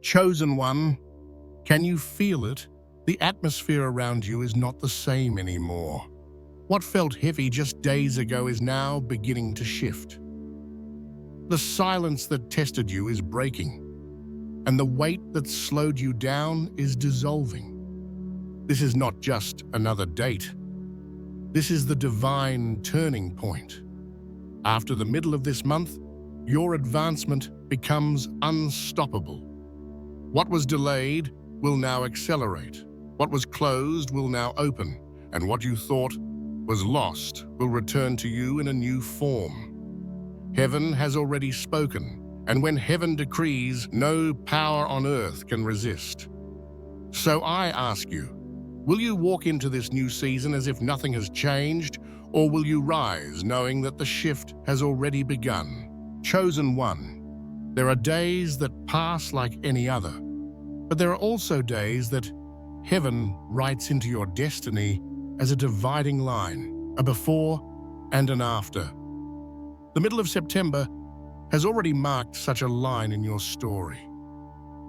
Chosen one, can you feel it? The atmosphere around you is not the same anymore. What felt heavy just days ago is now beginning to shift. The silence that tested you is breaking, and the weight that slowed you down is dissolving. This is not just another date. This is the divine turning point. After the middle of this month, your advancement becomes unstoppable. What was delayed will now accelerate. What was closed will now open, and what you thought was lost will return to you in a new form. Heaven has already spoken, and when heaven decrees, no power on earth can resist. So I ask you, will you walk into this new season as if nothing has changed, or will you rise knowing that the shift has already begun? Chosen one, there are days that pass like any other, but there are also days that heaven writes into your destiny as a dividing line, a before and an after. The middle of September has already marked such a line in your story.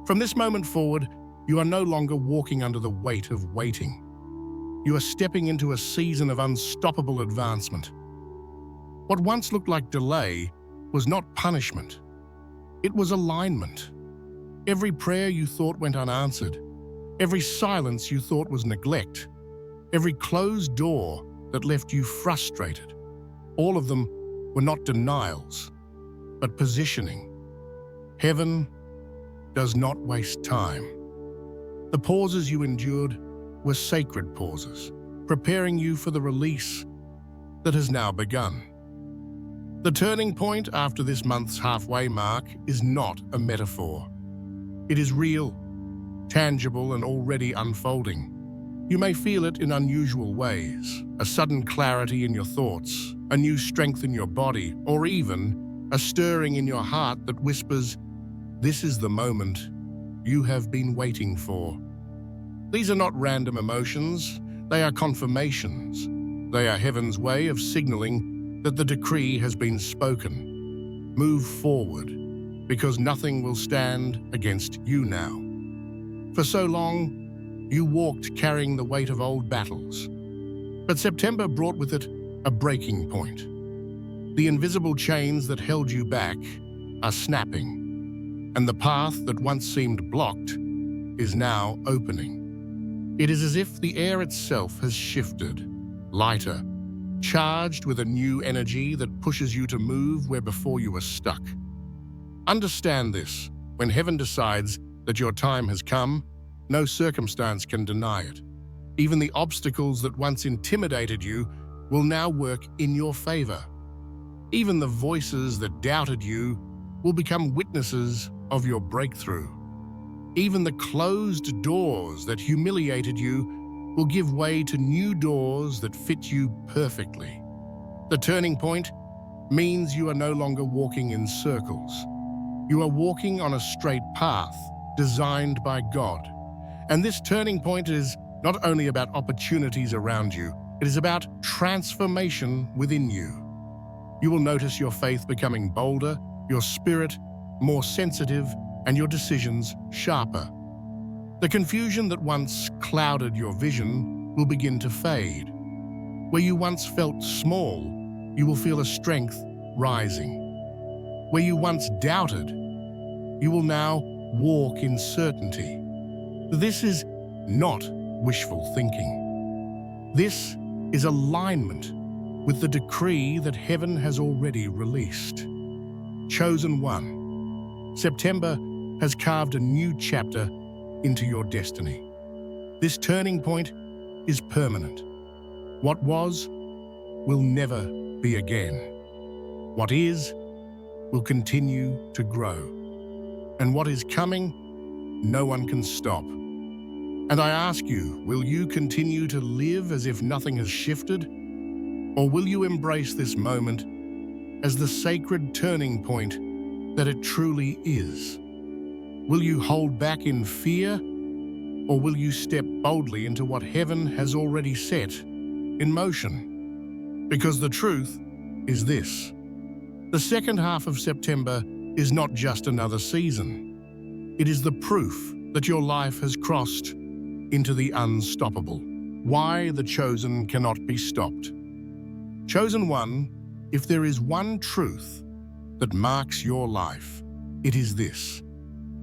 From this moment forward, you are no longer walking under the weight of waiting. You are stepping into a season of unstoppable advancement. What once looked like delay was not punishment. It was alignment. Every prayer you thought went unanswered, every silence you thought was neglect, every closed door that left you frustrated, all of them were not denials, but positioning. Heaven does not waste time. The pauses you endured were sacred pauses, preparing you for the release that has now begun. The turning point after this month's halfway mark is not a metaphor. It is real, tangible, and already unfolding. You may feel it in unusual ways, a sudden clarity in your thoughts, a new strength in your body, or even a stirring in your heart that whispers, "This is the moment you have been waiting for." These are not random emotions, they are confirmations. They are heaven's way of signaling that the decree has been spoken. Move forward, because nothing will stand against you now. For so long, you walked carrying the weight of old battles. But September brought with it a breaking point. The invisible chains that held you back are snapping, and the path that once seemed blocked is now opening. It is as if the air itself has shifted, lighter, charged with a new energy that pushes you to move where before you were stuck. Understand this: when heaven decides that your time has come, no circumstance can deny it. Even the obstacles that once intimidated you will now work in your favor. Even the voices that doubted you will become witnesses of your breakthrough. Even the closed doors that humiliated you will give way to new doors that fit you perfectly. The turning point means you are no longer walking in circles. You are walking on a straight path designed by God. And this turning point is not only about opportunities around you, it is about transformation within you. You will notice your faith becoming bolder, your spirit more sensitive, and your decisions sharper. The confusion that once clouded your vision will begin to fade. Where you once felt small, you will feel a strength rising. Where you once doubted, you will now walk in certainty. This is not wishful thinking. This is alignment with the decree that heaven has already released. Chosen one, September has carved a new chapter into your destiny. This turning point is permanent. What was will never be again. What is will continue to grow. And what is coming, no one can stop. And I ask you, will you continue to live as if nothing has shifted? Or will you embrace this moment as the sacred turning point that it truly is? Will you hold back in fear? Or will you step boldly into what heaven has already set in motion? Because the truth is this: the second half of September is not just another season. It is the proof that your life has crossed into the unstoppable. Why the chosen cannot be stopped. Chosen one, if there is one truth that marks your life, it is this: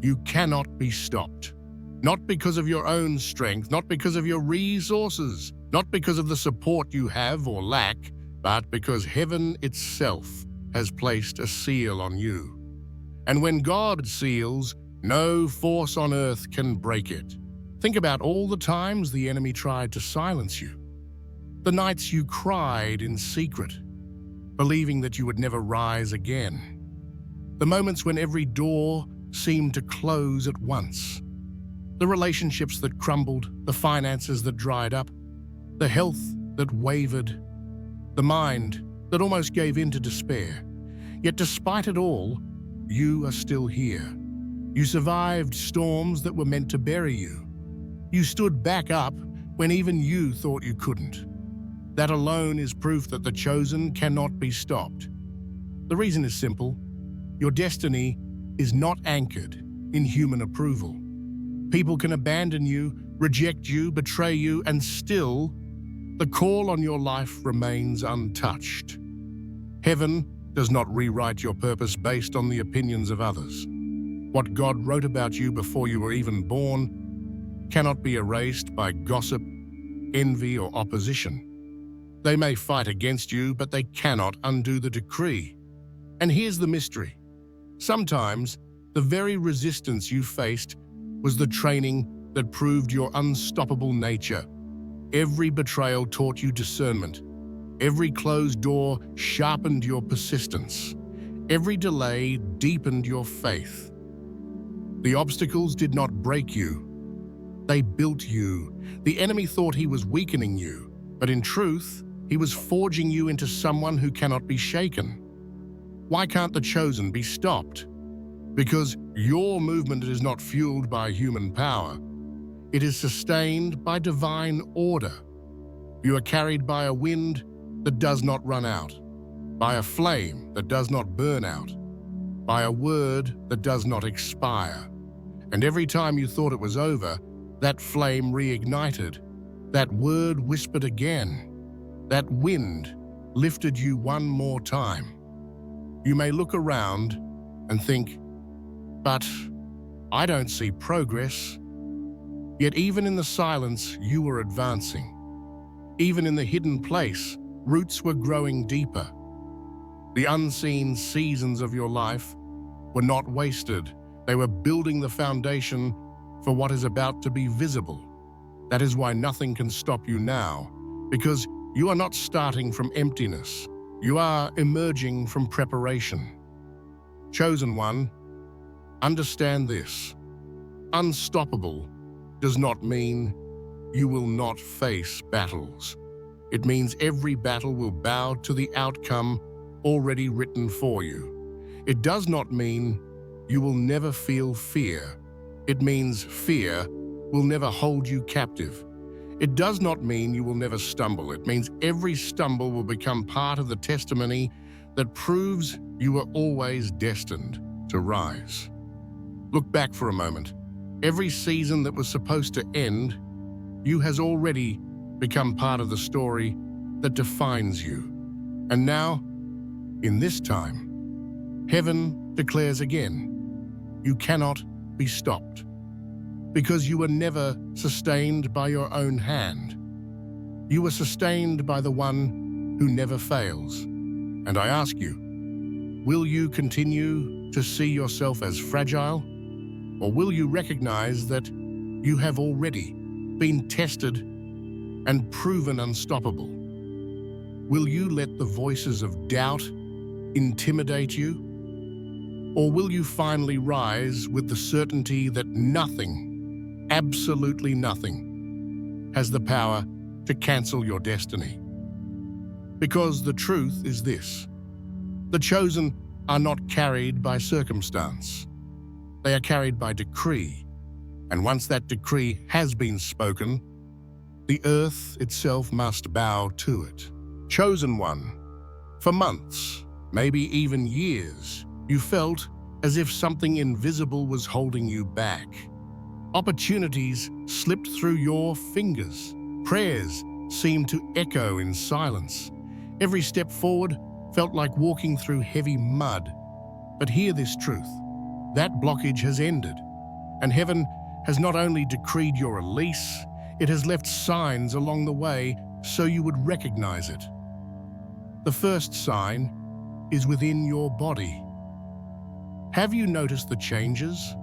you cannot be stopped. Not because of your own strength, not because of your resources, not because of the support you have or lack, but because heaven itself has placed a seal on you. And when God seals, no force on earth can break it. Think about all the times the enemy tried to silence you. The nights you cried in secret, believing that you would never rise again. The moments when every door seemed to close at once. The relationships that crumbled, the finances that dried up, the health that wavered, the mind that almost gave in to despair. Yet despite it all, you are still here. You survived storms that were meant to bury you. You stood back up when even you thought you couldn't. That alone is proof that the chosen cannot be stopped. The reason is simple. Your destiny is not anchored in human approval. People can abandon you, reject you, betray you, and still, the call on your life remains untouched. Heaven does not rewrite your purpose based on the opinions of others. What God wrote about you before you were even born cannot be erased by gossip, envy, or opposition. They may fight against you, but they cannot undo the decree. And here's the mystery. Sometimes, the very resistance you faced was the training that proved your unstoppable nature. Every betrayal taught you discernment. Every closed door sharpened your persistence. Every delay deepened your faith. The obstacles did not break you. They built you. The enemy thought he was weakening you, but in truth, he was forging you into someone who cannot be shaken. Why can't the chosen be stopped? Because your movement is not fueled by human power. It is sustained by divine order. You are carried by a wind that does not run out, by a flame that does not burn out, by a word that does not expire. And every time you thought it was over, that flame reignited. That word whispered again. That wind lifted you one more time. You may look around and think, but I don't see progress. Yet even in the silence, you were advancing. Even in the hidden place, roots were growing deeper. The unseen seasons of your life were not wasted. They were building the foundation for what is about to be visible. That is why nothing can stop you now, because you are not starting from emptiness. You are emerging from preparation. Chosen one, understand this. Unstoppable does not mean you will not face battles. It means every battle will bow to the outcome already written for you. It does not mean you will never feel fear. It means fear will never hold you captive. It does not mean you will never stumble. It means every stumble will become part of the testimony that proves you were always destined to rise. Look back for a moment. Every season that was supposed to end, you has already become part of the story that defines you. And now, in this time, heaven declares again, you cannot be stopped. Because you were never sustained by your own hand. You were sustained by the one who never fails. And I ask you, will you continue to see yourself as fragile? Or will you recognize that you have already been tested and proven unstoppable? Will you let the voices of doubt intimidate you? Or will you finally rise with the certainty that nothing, absolutely nothing, has the power to cancel your destiny? Because the truth is this: the chosen are not carried by circumstance. They are carried by decree. And once that decree has been spoken, the earth itself must bow to it. Chosen one, for months, maybe even years, you felt as if something invisible was holding you back. Opportunities slipped through your fingers. Prayers seemed to echo in silence. Every step forward felt like walking through heavy mud. But hear this truth: that blockage has ended, and heaven has not only decreed your release, it has left signs along the way so you would recognize it. The first sign is within your body. Have you noticed the changes?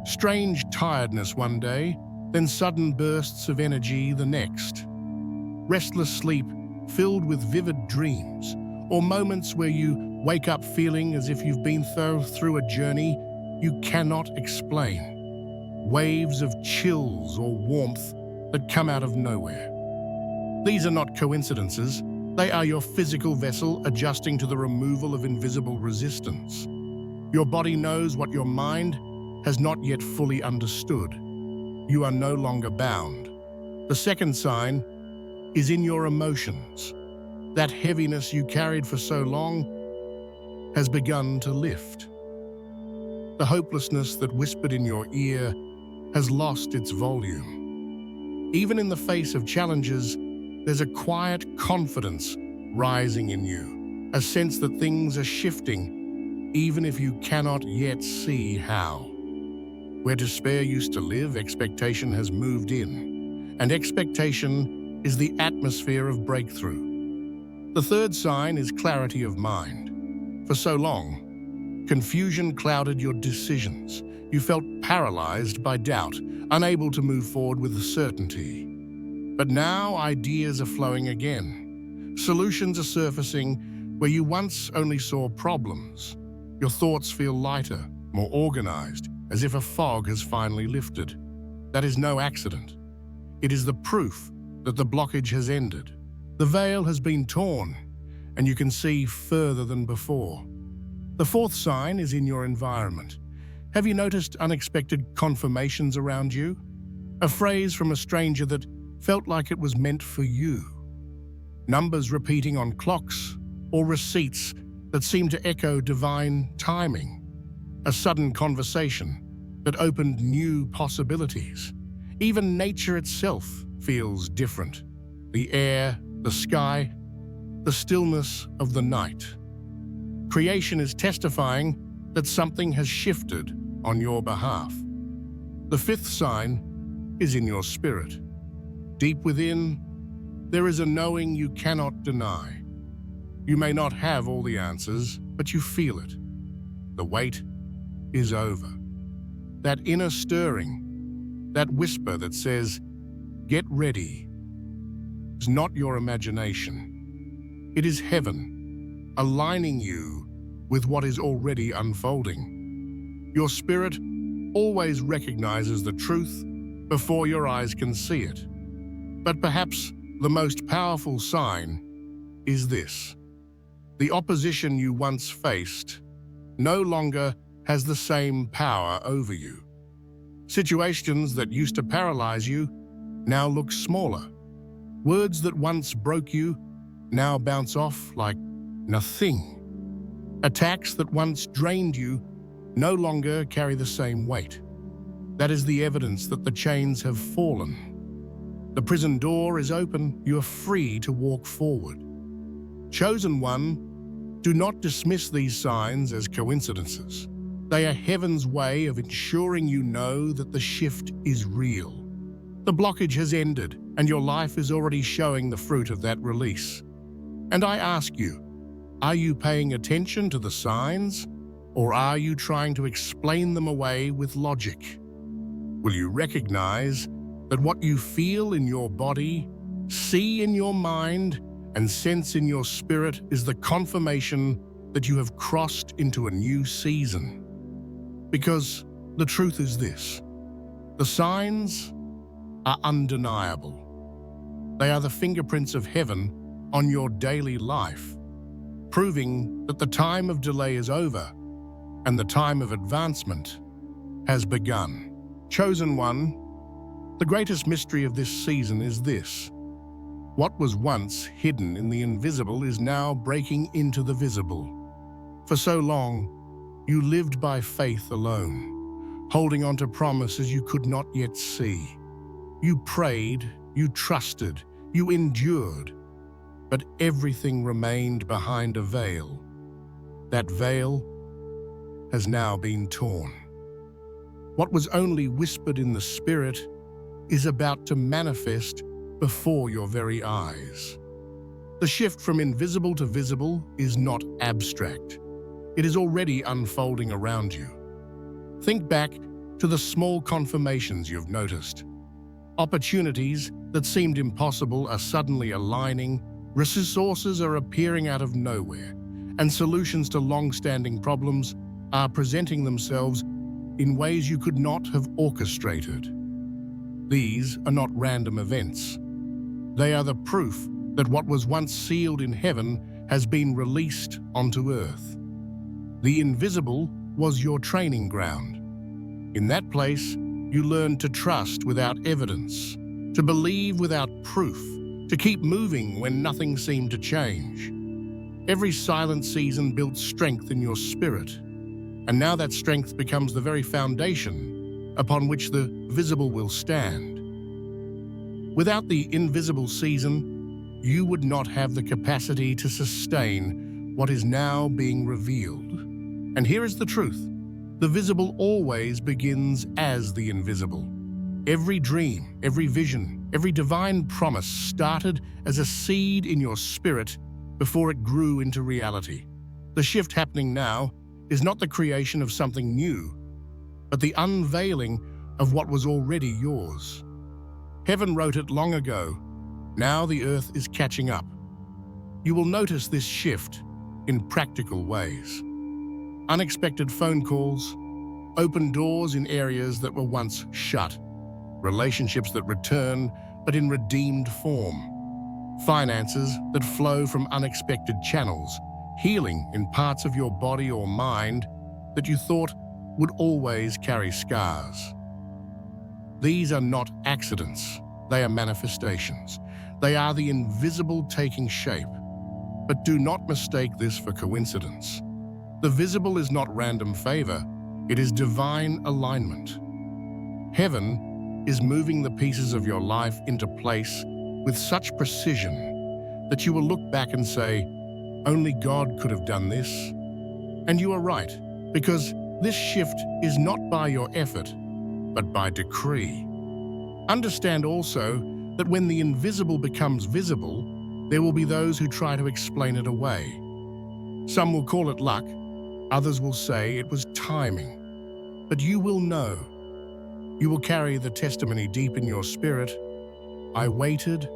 Strange tiredness one day, then sudden bursts of energy the next. Restless sleep filled with vivid dreams, or moments where you wake up feeling as if you've been through a journey you cannot explain. Waves of chills or warmth that come out of nowhere. These are not coincidences. They are your physical vessel adjusting to the removal of invisible resistance. Your body knows what your mind has not yet fully understood. You are no longer bound. The second sign is in your emotions. That heaviness you carried for so long has begun to lift. The hopelessness that whispered in your ear has lost its volume. Even in the face of challenges, there's a quiet confidence rising in you, a sense that things are shifting, even if you cannot yet see how. Where despair used to live, expectation has moved in, and expectation is the atmosphere of breakthrough. The third sign is clarity of mind. For so long, confusion clouded your decisions. You felt paralyzed by doubt, unable to move forward with certainty. But now ideas are flowing again. Solutions are surfacing where you once only saw problems. Your thoughts feel lighter, more organized, as if a fog has finally lifted. That is no accident. It is the proof that the blockage has ended. The veil has been torn, and you can see further than before. The fourth sign is in your environment. Have you noticed unexpected confirmations around you? A phrase from a stranger that felt like it was meant for you. Numbers repeating on clocks, or receipts that seem to echo divine timing. A sudden conversation that opened new possibilities. Even nature itself feels different. The air, the sky, the stillness of the night. Creation is testifying that something has shifted on your behalf. The fifth sign is in your spirit. Deep within, there is a knowing you cannot deny. You may not have all the answers, but you feel it. The wait is over. That inner stirring, that whisper that says, "Get ready," is not your imagination. It is heaven, aligning you with what is already unfolding. Your spirit always recognizes the truth before your eyes can see it. But perhaps the most powerful sign is this: the opposition you once faced no longer has the same power over you. Situations that used to paralyze you now look smaller. Words that once broke you now bounce off like nothing. Attacks that once drained you no longer carry the same weight. That is the evidence that the chains have fallen. The prison door is open, you are free to walk forward. Chosen one, do not dismiss these signs as coincidences. They are heaven's way of ensuring you know that the shift is real. The blockage has ended, and your life is already showing the fruit of that release. And I ask you, are you paying attention to the signs, or are you trying to explain them away with logic? Will you recognize that what you feel in your body, see in your mind, and sense in your spirit is the confirmation that you have crossed into a new season? Because the truth is this: the signs are undeniable. They are the fingerprints of heaven on your daily life, proving that the time of delay is over and the time of advancement has begun. Chosen one, the greatest mystery of this season is this: what was once hidden in the invisible is now breaking into the visible. For so long, You lived by faith alone, holding on to promises you could not yet see. You prayed, you trusted, you endured, but everything remained behind a veil. That veil has now been torn. What was only whispered in the spirit is about to manifest before your very eyes. The shift from invisible to visible is not abstract. It is already unfolding around you. Think back to the small confirmations you've noticed. Opportunities that seemed impossible are suddenly aligning, resources are appearing out of nowhere, and solutions to long-standing problems are presenting themselves in ways you could not have orchestrated. These are not random events. They are the proof that what was once sealed in heaven has been released onto earth. The invisible was your training ground. In that place, you learned to trust without evidence, to believe without proof, to keep moving when nothing seemed to change. Every silent season built strength in your spirit, and now that strength becomes the very foundation upon which the visible will stand. Without the invisible season, you would not have the capacity to sustain what is now being revealed. And here is the truth. The visible always begins as the invisible. Every dream, every vision, every divine promise started as a seed in your spirit before it grew into reality. The shift happening now is not the creation of something new, but the unveiling of what was already yours. Heaven wrote it long ago. Now the earth is catching up. You will notice this shift in practical ways. Unexpected phone calls, open doors in areas that were once shut, relationships that return but in redeemed form, finances that flow from unexpected channels, healing in parts of your body or mind that you thought would always carry scars. These are not accidents, they are manifestations. They are the invisible taking shape. But do not mistake this for coincidence. The visible is not random favor, it is divine alignment. Heaven is moving the pieces of your life into place with such precision that you will look back and say, only God could have done this. And you are right, because this shift is not by your effort, but by decree. Understand also that when the invisible becomes visible, there will be those who try to explain it away. Some will call it luck, others will say it was timing. But you will know. You will carry the testimony deep in your spirit. I waited,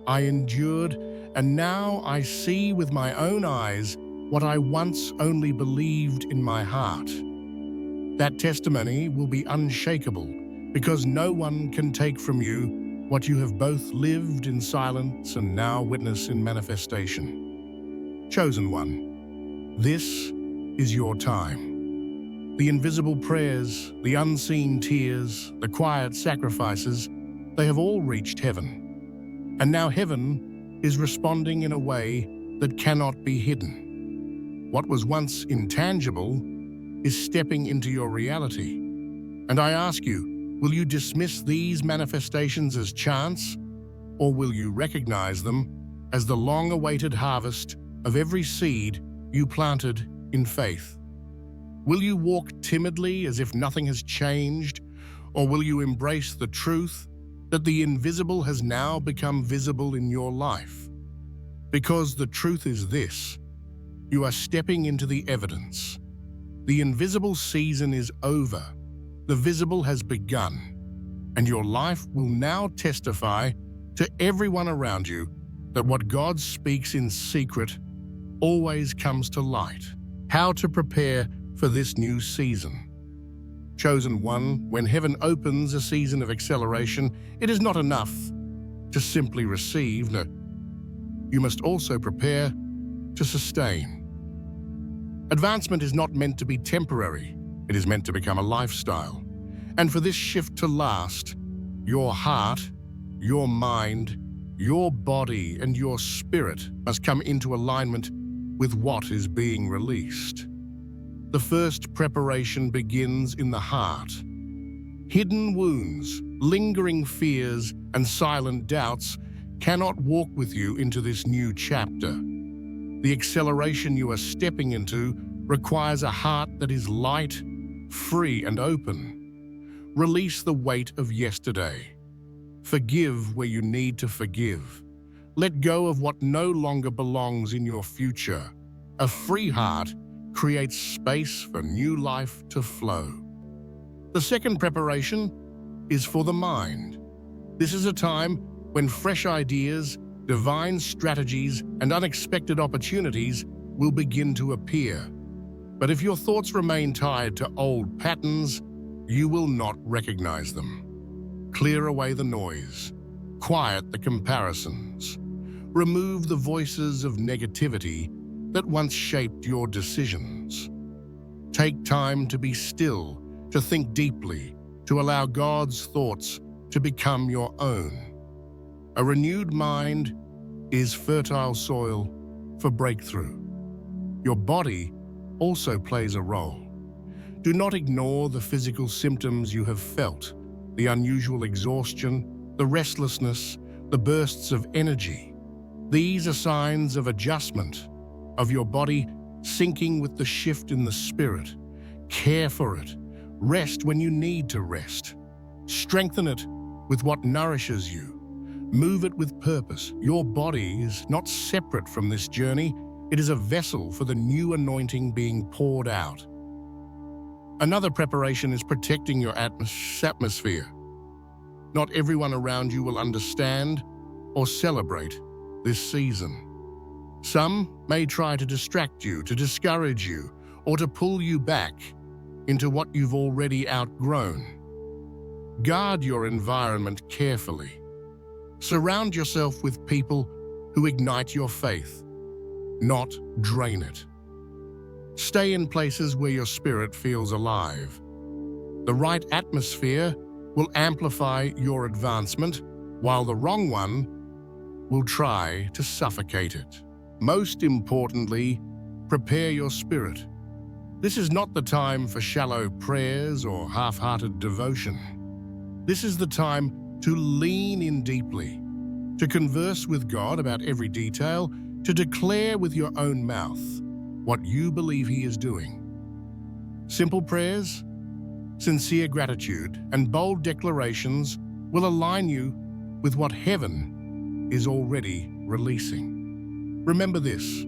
I endured, and now I see with my own eyes what I once only believed in my heart. That testimony will be unshakable because no one can take from you what you have both lived in silence and now witness in manifestation. Chosen one, this is your time. The invisible prayers, the unseen tears, the quiet sacrifices, they have all reached heaven. And now heaven is responding in a way that cannot be hidden. What was once intangible is stepping into your reality. And I ask you, will you dismiss these manifestations as chance, or will you recognize them as the long-awaited harvest of every seed you planted in faith? Will you walk timidly as if nothing has changed, or will you embrace the truth that the invisible has now become visible in your life? Because the truth is this: you are stepping into the evidence. The invisible season is over. The visible has begun. And your life will now testify to everyone around you that what God speaks in secret always comes to light. How to prepare for this new season. Chosen one, when heaven opens a season of acceleration, it is not enough to simply receive. No, you must also prepare to sustain. Advancement is not meant to be temporary. It is meant to become a lifestyle. And for this shift to last, your heart, your mind, your body, and your spirit must come into alignment with what is being released. The first preparation begins in the heart. Hidden wounds, lingering fears, and silent doubts cannot walk with you into this new chapter. The acceleration you are stepping into requires a heart that is light, free, and open. Release the weight of yesterday. Forgive where you need to forgive. Let go of what no longer belongs in your future. A free heart creates space for new life to flow. The second preparation is for the mind. This is a time when fresh ideas, divine strategies, and unexpected opportunities will begin to appear. But if your thoughts remain tied to old patterns, you will not recognize them. Clear away the noise. Quiet the comparisons. Remove the voices of negativity that once shaped your decisions. Take time to be still, to think deeply, to allow God's thoughts to become your own. A renewed mind is fertile soil for breakthrough. Your body also plays a role. Do not ignore the physical symptoms you have felt, the unusual exhaustion, the restlessness, the bursts of energy. These are signs of adjustment, of your body syncing with the shift in the spirit. Care for it. Rest when you need to rest. Strengthen it with what nourishes you. Move it with purpose. Your body is not separate from this journey. It is a vessel for the new anointing being poured out. Another preparation is protecting your atmosphere. Not everyone around you will understand or celebrate this season. Some may try to distract you, to discourage you, or to pull you back into what you've already outgrown. Guard your environment carefully. Surround yourself with people who ignite your faith, not drain it. Stay in places where your spirit feels alive. The right atmosphere will amplify your advancement, while the wrong one will try to suffocate it. Most importantly, prepare your spirit. This is not the time for shallow prayers or half-hearted devotion. This is the time to lean in deeply, to converse with God about every detail, to declare with your own mouth what you believe He is doing. Simple prayers, sincere gratitude, and bold declarations will align you with what heaven is already releasing. Remember this: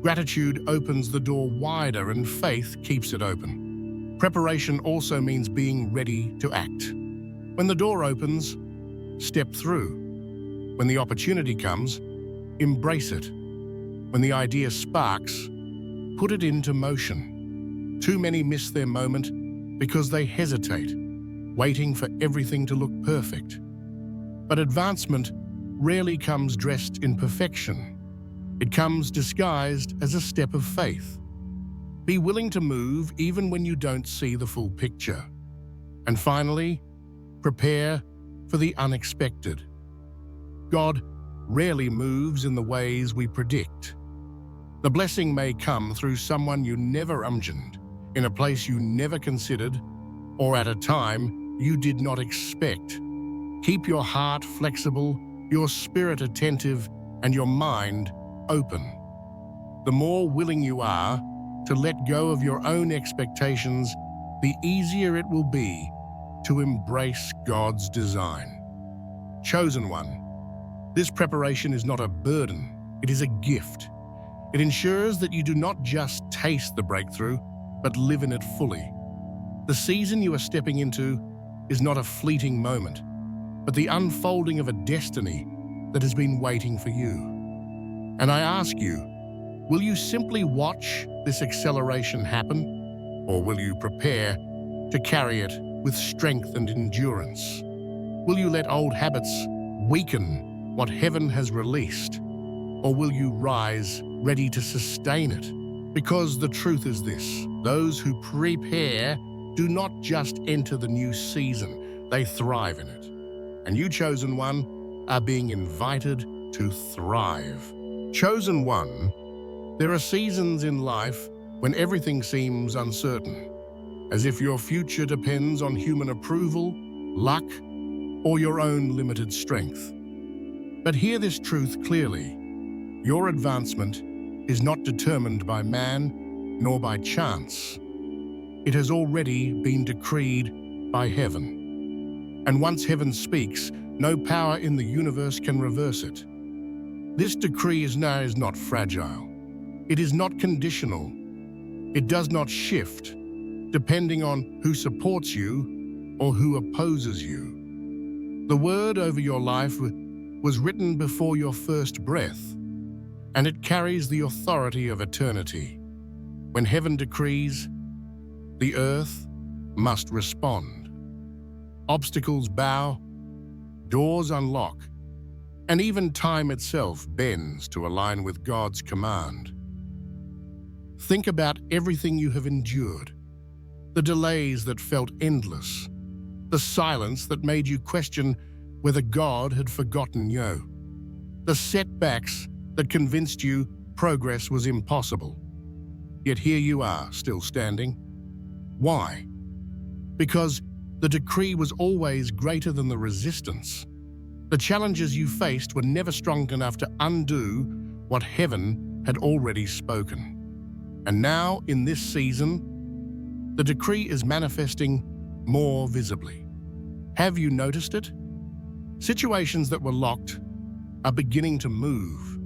gratitude opens the door wider and faith keeps it open. Preparation also means being ready to act. When the door opens, step through. When the opportunity comes, embrace it. When the idea sparks, put it into motion. Too many miss their moment because they hesitate, waiting for everything to look perfect. But advancement rarely comes dressed in perfection. It comes disguised as a step of faith. Be willing to move even when you don't see the full picture. And finally, prepare for the unexpected. God rarely moves in the ways we predict. The blessing may come through someone you never imagined, in a place you never considered, or at a time you did not expect. Keep your heart flexible, your spirit attentive, and your mind open. The more willing you are to let go of your own expectations, the easier it will be to embrace God's design. Chosen one, this preparation is not a burden, it is a gift. It ensures that you do not just taste the breakthrough, but live in it fully. The season you are stepping into is not a fleeting moment, but the unfolding of a destiny that has been waiting for you. And I ask you, will you simply watch this acceleration happen, or will you prepare to carry it with strength and endurance? Will you let old habits weaken what heaven has released, or will you rise ready to sustain it? Because the truth is this: those who prepare do not just enter the new season, they thrive in it. And you, chosen one, are being invited to thrive. Chosen one, there are seasons in life when everything seems uncertain, as if your future depends on human approval, luck, or your own limited strength. But hear this truth clearly. Your advancement is not determined by man nor by chance. It has already been decreed by heaven. And once heaven speaks, no power in the universe can reverse it. This decree is not fragile. It is not conditional. It does not shift, depending on who supports you or who opposes you. The word over your life was written before your first breath, and it carries the authority of eternity. When heaven decrees, the earth must respond. Obstacles bow, doors unlock, and even time itself bends to align with God's command. Think about everything you have endured, the delays that felt endless, the silence that made you question whether God had forgotten you, the setbacks that convinced you progress was impossible. Yet here you are, still standing. Why? Because the decree was always greater than the resistance. The challenges you faced were never strong enough to undo what heaven had already spoken. And now, in this season, the decree is manifesting more visibly. Have you noticed it? Situations that were locked are beginning to move.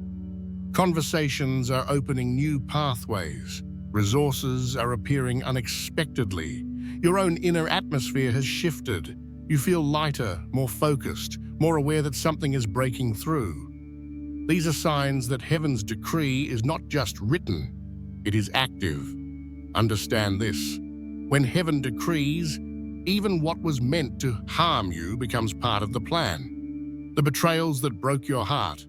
Conversations are opening new pathways. Resources are appearing unexpectedly. Your own inner atmosphere has shifted. You feel lighter, more focused, more aware that something is breaking through. These are signs that heaven's decree is not just written, it is active. Understand this. When heaven decrees, even what was meant to harm you becomes part of the plan. The betrayals that broke your heart,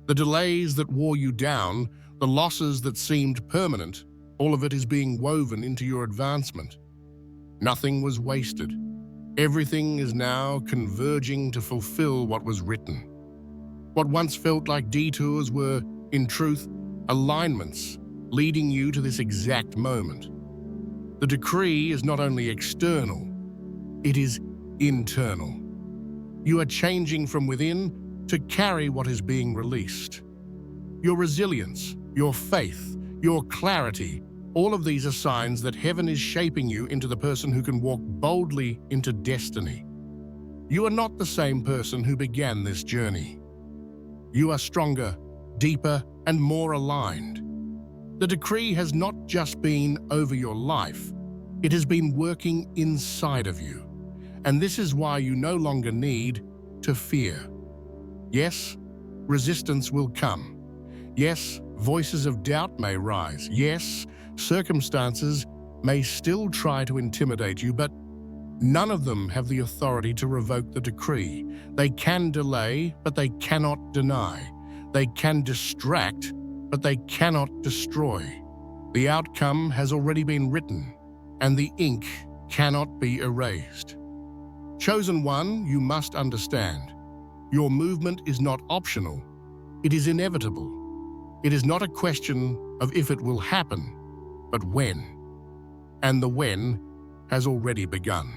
the delays that wore you down, the losses that seemed permanent, all of it is being woven into your advancement. Nothing was wasted. Everything is now converging to fulfill what was written. What once felt like detours were, in truth, alignments leading you to this exact moment. The decree is not only external, it is internal. You are changing from within to carry what is being released. Your resilience, your faith, your clarity, all of these are signs that heaven is shaping you into the person who can walk boldly into destiny. You are not the same person who began this journey. You are stronger, deeper, and more aligned. The decree has not just been over your life, it has been working inside of you. And this is why you no longer need to fear. Yes, resistance will come. Yes, voices of doubt may rise. Yes, circumstances may still try to intimidate you, but none of them have the authority to revoke the decree. They can delay, but they cannot deny. They can distract, but they cannot destroy. The outcome has already been written, and the ink cannot be erased. Chosen one, you must understand. Your movement is not optional. It is inevitable. It is not a question of if it will happen, but when. And the when has already begun.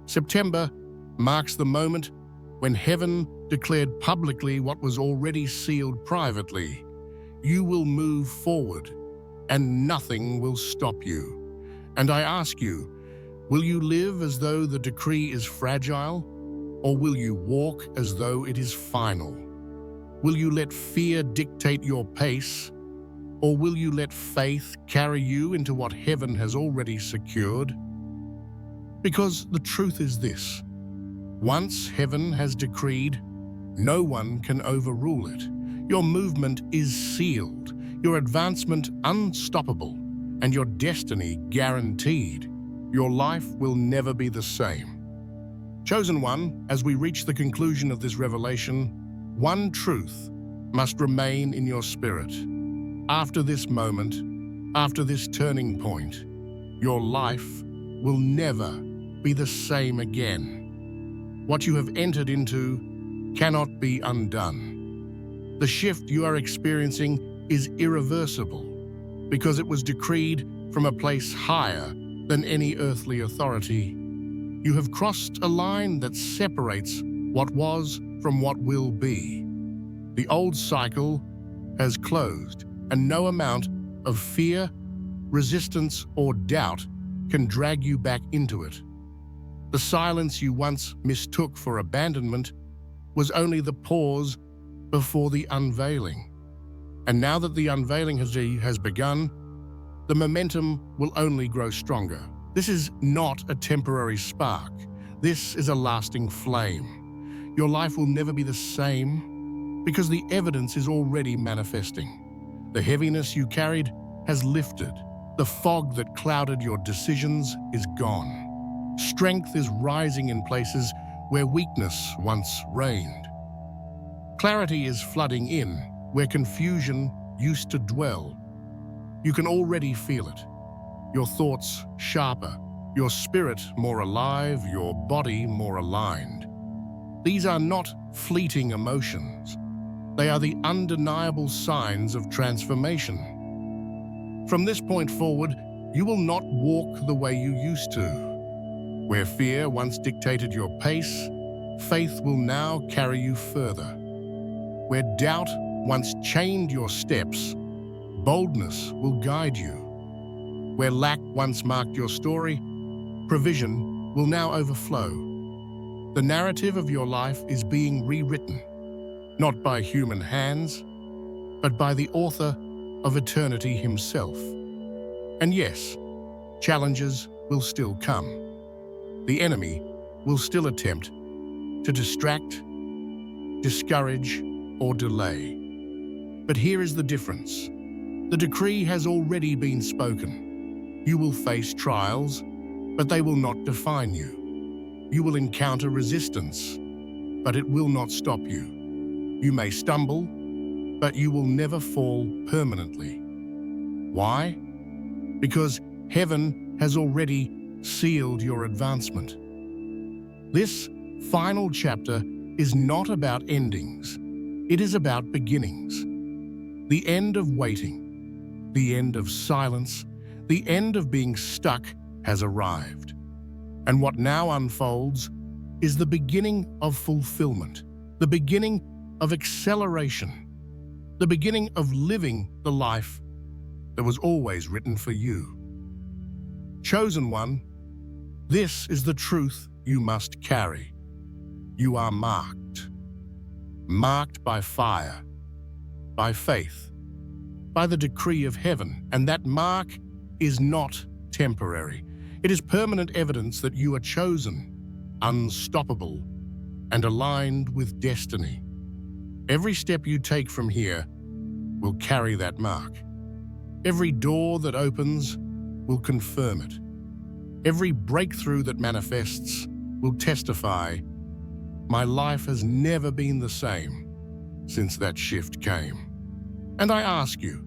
September marks the moment when heaven declared publicly what was already sealed privately. You will move forward, and nothing will stop you. And I ask you, will you live as though the decree is fragile, or will you walk as though it is final? Will you let fear dictate your pace, or will you let faith carry you into what heaven has already secured? Because the truth is this: once heaven has decreed, no one can overrule it. Your movement is sealed, your advancement unstoppable, and your destiny guaranteed. Your life will never be the same. Chosen one, as we reach the conclusion of this revelation, one truth must remain in your spirit. After this moment, after this turning point, your life will never be the same again. What you have entered into cannot be undone. The shift you are experiencing is irreversible. because it was decreed from a place higher than any earthly authority. You have crossed a line that separates what was from what will be. The old cycle has closed, and no amount of fear, resistance, or doubt can drag you back into it. The silence you once mistook for abandonment was only the pause before the unveiling. And now that the unveiling has begun, the momentum will only grow stronger. This is not a temporary spark. This is a lasting flame. Your life will never be the same because the evidence is already manifesting. The heaviness you carried has lifted. The fog that clouded your decisions is gone. Strength is rising in places where weakness once reigned. Clarity is flooding in where confusion used to dwell. You can already feel it. Your thoughts sharper, your spirit more alive, your body more aligned. These are not fleeting emotions. They are the undeniable signs of transformation. From this point forward, you will not walk the way you used to. Where fear once dictated your pace, faith will now carry you further. Where doubt once chained your steps, boldness will guide you. Where lack once marked your story, provision will now overflow. The narrative of your life is being rewritten, not by human hands, but by the author of eternity himself. And yes, challenges will still come. The enemy will still attempt to distract, discourage, or delay. But here is the difference. The decree has already been spoken. You will face trials, but they will not define you. You will encounter resistance, but it will not stop you. You may stumble, but you will never fall permanently. Why? Because heaven has already sealed your advancement. This final chapter is not about endings. It is about beginnings. The end of waiting, the end of silence, the end of being stuck has arrived. And what now unfolds is the beginning of fulfillment, the beginning of acceleration, the beginning of living the life that was always written for you. Chosen one, this is the truth you must carry. You are marked. Marked by fire, by faith, by the decree of heaven, and that mark is not temporary. It is permanent evidence that you are chosen, unstoppable, and aligned with destiny. Every step you take from here will carry that mark. Every door that opens will confirm it. Every breakthrough that manifests will testify, my life has never been the same since that shift came. And I ask you,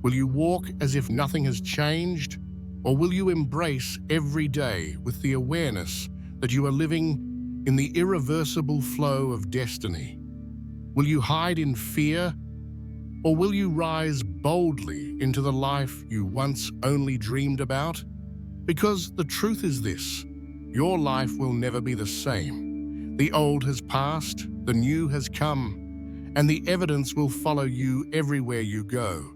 will you walk as if nothing has changed, or will you embrace every day with the awareness that you are living in the irreversible flow of destiny? Will you hide in fear, or will you rise boldly into the life you once only dreamed about? Because the truth is this, your life will never be the same. The old has passed, the new has come, and the evidence will follow you everywhere you go,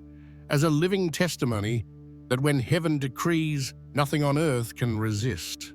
as a living testimony that when heaven decrees, nothing on earth can resist.